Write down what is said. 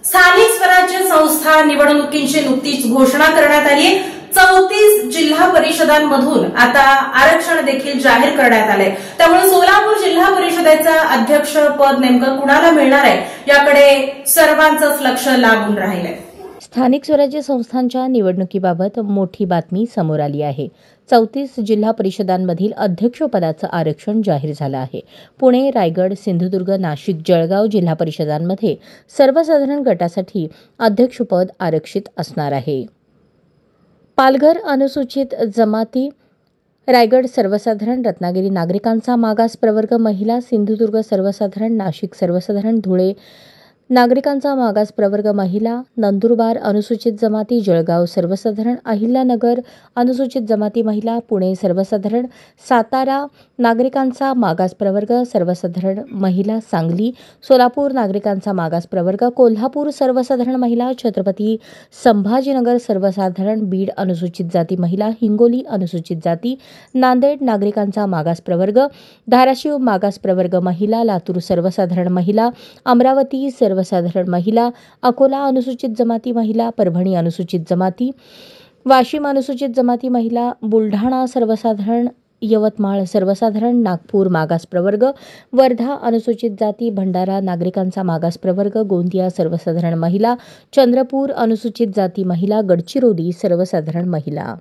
स्थानिक स्वराज्य संस्था निवडणुकींची नुकतीच घोषणा करण्यात आली आहे। 34 जिल्हा परिषदांमधून आता आरक्षण देखील जाहीर करण्यात आले। त्यामुळे सोलापूर जिल्हा परिषदेचं अध्यक्षपद नेमकं कुणाला मिळणार आहे याकडे सर्वांचंच लक्ष लागून राहिलंय। स्थानिक स्वराज्य संस्थांच्या निवडणुकीबाबत मोठी बातमी समोर आली आहे। 34 जिल्हा परिषदांमधील अध्यक्षपदाचं आरक्षण जाहीर झालं आहे। पुणे, रायगड, सिंधुदुर्ग, नाशिक, जळगाव जिल्हा परिषदांमध्ये सर्वसाधारण गटासाठी अध्यक्षपद आरक्षित असणार आहे। पालघर अनुसूचित जमाती, रायगड सर्वसाधारण, रत्नागिरी नागरिकांचा मागास प्रवर्ग महिला, सिंधुदुर्ग सर्वसाधारण, नाशिक सर्वसाधारण, धुळे नागरिकांचा मागास प्रवर्ग महिला, नंदुरबार अनुसूचित जमाती, जळगाव सर्वसाधारण, अहिल्यानगर अनुसूचित जमाती महिला, पुणे सर्वसाधारण, सातारा नागरिकांचा मागास प्रवर्ग सर्वसाधारण महिला, सांगली, सोलापूर नागरिकांचा मागास प्रवर्ग, कोल्हापूर सर्वसाधारण महिला, छत्रपती संभाजीनगर सर्वसाधारण, बीड अनुसूचित जाती महिला, हिंगोली अनुसूचित जाती, नांदेड नागरिकांचा मागास प्रवर्ग, धाराशिव मागास प्रवर्ग महिला, लातूर सर्वसाधारण महिला, अमरावती सर्वसाधारण महिला, अकोला अनुसूचित जमाती महिला, परभणी अनुसूचित जमाती, वाशिम अनुसूचित जमाती महिला, बुलढाणा सर्वसाधारण, यवतमाळ सर्वसाधारण, नागपूर मागास प्रवर्ग, वर्धा अनुसूचित जाती, भंडारा नागरिकांचा मागास प्रवर्ग, गोंदिया सर्वसाधारण महिला, चंद्रपूर अनुसूचित जाती महिला, गडचिरोली सर्वसाधारण महिला।